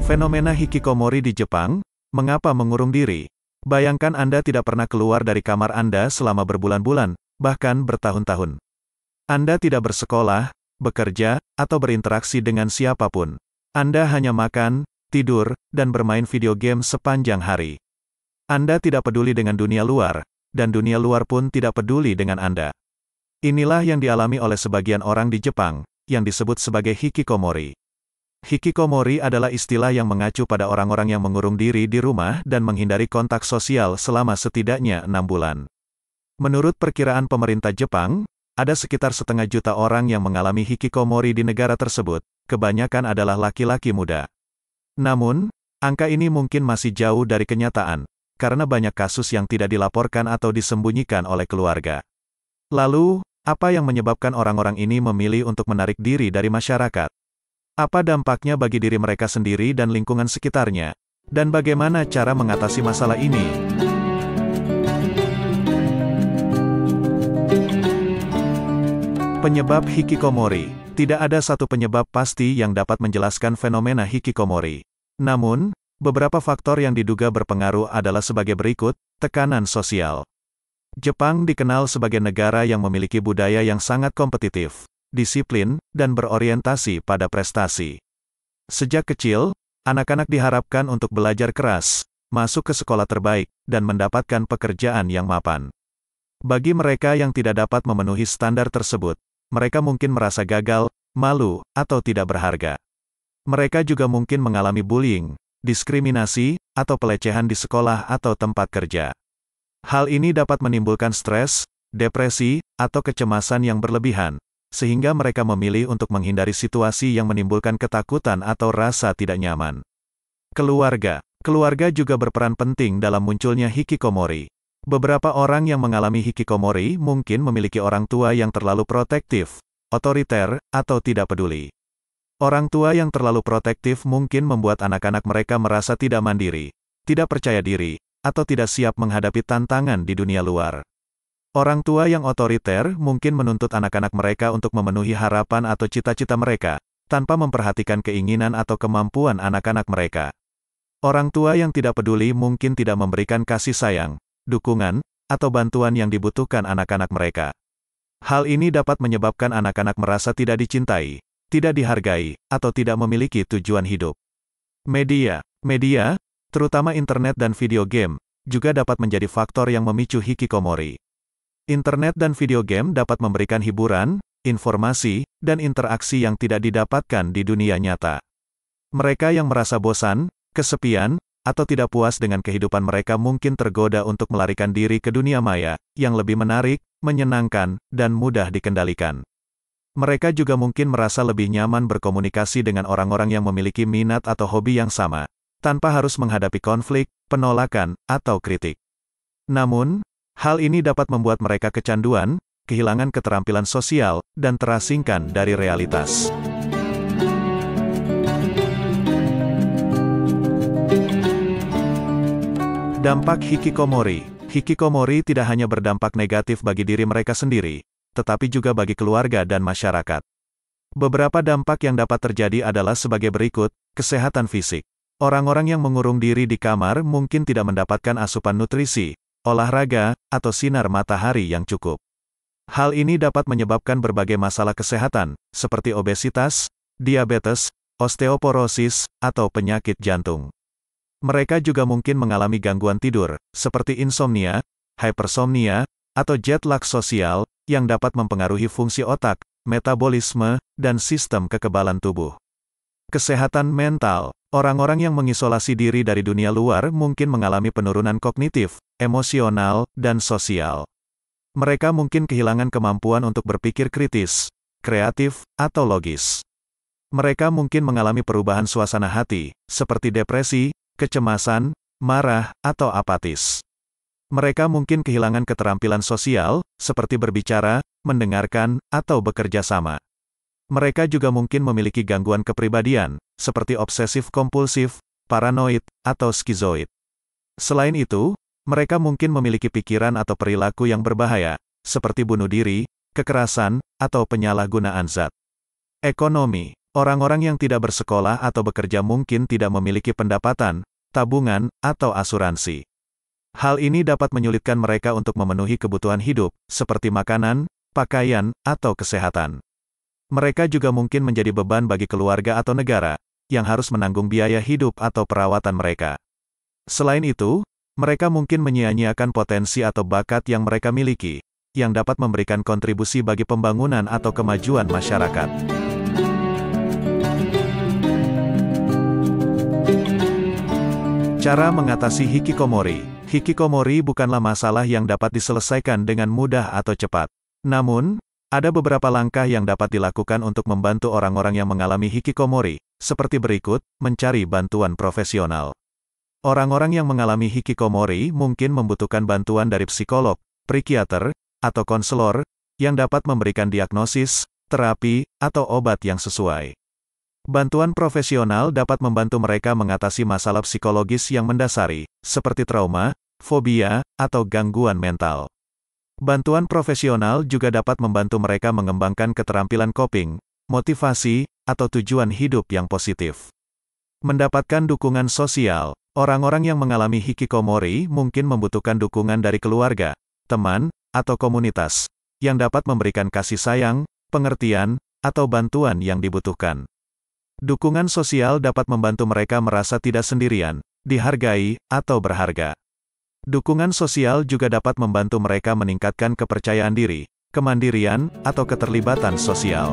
Fenomena hikikomori di Jepang, mengapa mengurung diri? Bayangkan Anda tidak pernah keluar dari kamar Anda selama berbulan-bulan, bahkan bertahun-tahun. Anda tidak bersekolah, bekerja, atau berinteraksi dengan siapapun. Anda hanya makan, tidur, dan bermain video game sepanjang hari. Anda tidak peduli dengan dunia luar, dan dunia luar pun tidak peduli dengan Anda. Inilah yang dialami oleh sebagian orang di Jepang, yang disebut sebagai hikikomori. Hikikomori adalah istilah yang mengacu pada orang-orang yang mengurung diri di rumah dan menghindari kontak sosial selama setidaknya 6 bulan. Menurut perkiraan pemerintah Jepang, ada sekitar 500 juta orang yang mengalami hikikomori di negara tersebut, kebanyakan adalah laki-laki muda. Namun, angka ini mungkin masih jauh dari kenyataan, karena banyak kasus yang tidak dilaporkan atau disembunyikan oleh keluarga. Lalu, apa yang menyebabkan orang-orang ini memilih untuk menarik diri dari masyarakat? Apa dampaknya bagi diri mereka sendiri dan lingkungan sekitarnya? Dan bagaimana cara mengatasi masalah ini? Penyebab hikikomori. Tidak ada satu penyebab pasti yang dapat menjelaskan fenomena hikikomori. Namun, beberapa faktor yang diduga berpengaruh adalah sebagai berikut: tekanan sosial. Jepang dikenal sebagai negara yang memiliki budaya yang sangat kompetitif, disiplin, dan berorientasi pada prestasi. Sejak kecil, anak-anak diharapkan untuk belajar keras, masuk ke sekolah terbaik, dan mendapatkan pekerjaan yang mapan. Bagi mereka yang tidak dapat memenuhi standar tersebut, mereka mungkin merasa gagal, malu, atau tidak berharga. Mereka juga mungkin mengalami bullying, diskriminasi, atau pelecehan di sekolah atau tempat kerja. Hal ini dapat menimbulkan stres, depresi, atau kecemasan yang berlebihan, sehingga mereka memilih untuk menghindari situasi yang menimbulkan ketakutan atau rasa tidak nyaman. Keluarga. Keluarga juga berperan penting dalam munculnya hikikomori. Beberapa orang yang mengalami hikikomori mungkin memiliki orang tua yang terlalu protektif, otoriter, atau tidak peduli. Orang tua yang terlalu protektif mungkin membuat anak-anak mereka merasa tidak mandiri, tidak percaya diri, atau tidak siap menghadapi tantangan di dunia luar. Orang tua yang otoriter mungkin menuntut anak-anak mereka untuk memenuhi harapan atau cita-cita mereka, tanpa memperhatikan keinginan atau kemampuan anak-anak mereka. Orang tua yang tidak peduli mungkin tidak memberikan kasih sayang, dukungan, atau bantuan yang dibutuhkan anak-anak mereka. Hal ini dapat menyebabkan anak-anak merasa tidak dicintai, tidak dihargai, atau tidak memiliki tujuan hidup. Media, terutama internet dan video game, juga dapat menjadi faktor yang memicu hikikomori. Internet dan video game dapat memberikan hiburan, informasi, dan interaksi yang tidak didapatkan di dunia nyata. Mereka yang merasa bosan, kesepian, atau tidak puas dengan kehidupan mereka mungkin tergoda untuk melarikan diri ke dunia maya, yang lebih menarik, menyenangkan, dan mudah dikendalikan. Mereka juga mungkin merasa lebih nyaman berkomunikasi dengan orang-orang yang memiliki minat atau hobi yang sama, tanpa harus menghadapi konflik, penolakan, atau kritik. Namun, hal ini dapat membuat mereka kecanduan, kehilangan keterampilan sosial, dan terasingkan dari realitas. Dampak hikikomori. Hikikomori tidak hanya berdampak negatif bagi diri mereka sendiri, tetapi juga bagi keluarga dan masyarakat. Beberapa dampak yang dapat terjadi adalah sebagai berikut: kesehatan fisik. Orang-orang yang mengurung diri di kamar mungkin tidak mendapatkan asupan nutrisi, olahraga, atau sinar matahari yang cukup. Hal ini dapat menyebabkan berbagai masalah kesehatan, seperti obesitas, diabetes, osteoporosis, atau penyakit jantung. Mereka juga mungkin mengalami gangguan tidur, seperti insomnia, hypersomnia, atau jet lag sosial, yang dapat mempengaruhi fungsi otak, metabolisme, dan sistem kekebalan tubuh. Kesehatan mental. Orang-orang yang mengisolasi diri dari dunia luar mungkin mengalami penurunan kognitif, emosional, dan sosial. Mereka mungkin kehilangan kemampuan untuk berpikir kritis, kreatif, atau logis. Mereka mungkin mengalami perubahan suasana hati, seperti depresi, kecemasan, marah, atau apatis. Mereka mungkin kehilangan keterampilan sosial, seperti berbicara, mendengarkan, atau bekerja sama. Mereka juga mungkin memiliki gangguan kepribadian, seperti obsesif-kompulsif, paranoid, atau skizoid. Selain itu, mereka mungkin memiliki pikiran atau perilaku yang berbahaya, seperti bunuh diri, kekerasan, atau penyalahgunaan zat. Ekonomi. Orang-orang yang tidak bersekolah atau bekerja mungkin tidak memiliki pendapatan, tabungan, atau asuransi. Hal ini dapat menyulitkan mereka untuk memenuhi kebutuhan hidup, seperti makanan, pakaian, atau kesehatan. Mereka juga mungkin menjadi beban bagi keluarga atau negara, yang harus menanggung biaya hidup atau perawatan mereka. Selain itu, mereka mungkin menyia-nyiakan potensi atau bakat yang mereka miliki, yang dapat memberikan kontribusi bagi pembangunan atau kemajuan masyarakat. Cara mengatasi hikikomori. Hikikomori bukanlah masalah yang dapat diselesaikan dengan mudah atau cepat. Namun, ada beberapa langkah yang dapat dilakukan untuk membantu orang-orang yang mengalami hikikomori, seperti berikut: mencari bantuan profesional. Orang-orang yang mengalami hikikomori mungkin membutuhkan bantuan dari psikolog, psikiater, atau konselor, yang dapat memberikan diagnosis, terapi, atau obat yang sesuai. Bantuan profesional dapat membantu mereka mengatasi masalah psikologis yang mendasari, seperti trauma, fobia, atau gangguan mental. Bantuan profesional juga dapat membantu mereka mengembangkan keterampilan coping, motivasi, atau tujuan hidup yang positif. Mendapatkan dukungan sosial. Orang-orang yang mengalami hikikomori mungkin membutuhkan dukungan dari keluarga, teman, atau komunitas, yang dapat memberikan kasih sayang, pengertian, atau bantuan yang dibutuhkan. Dukungan sosial dapat membantu mereka merasa tidak sendirian, dihargai, atau berharga. Dukungan sosial juga dapat membantu mereka meningkatkan kepercayaan diri, kemandirian, atau keterlibatan sosial.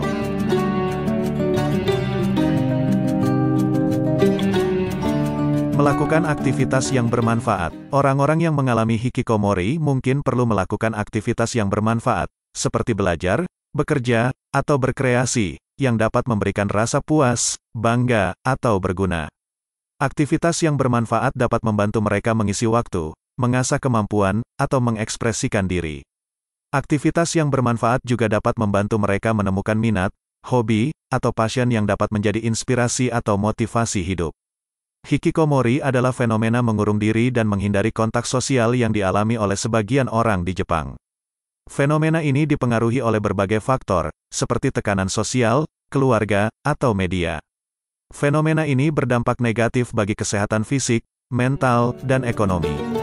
Melakukan aktivitas yang bermanfaat. Orang-orang yang mengalami hikikomori mungkin perlu melakukan aktivitas yang bermanfaat, seperti belajar, bekerja, atau berkreasi, yang dapat memberikan rasa puas, bangga, atau berguna. Aktivitas yang bermanfaat dapat membantu mereka mengisi waktu, mengasah kemampuan, atau mengekspresikan diri. Aktivitas yang bermanfaat juga dapat membantu mereka menemukan minat, hobi, atau passion yang dapat menjadi inspirasi atau motivasi hidup. Hikikomori adalah fenomena mengurung diri dan menghindari kontak sosial yang dialami oleh sebagian orang di Jepang. Fenomena ini dipengaruhi oleh berbagai faktor, seperti tekanan sosial, keluarga, atau media. Fenomena ini berdampak negatif bagi kesehatan fisik, mental, dan ekonomi.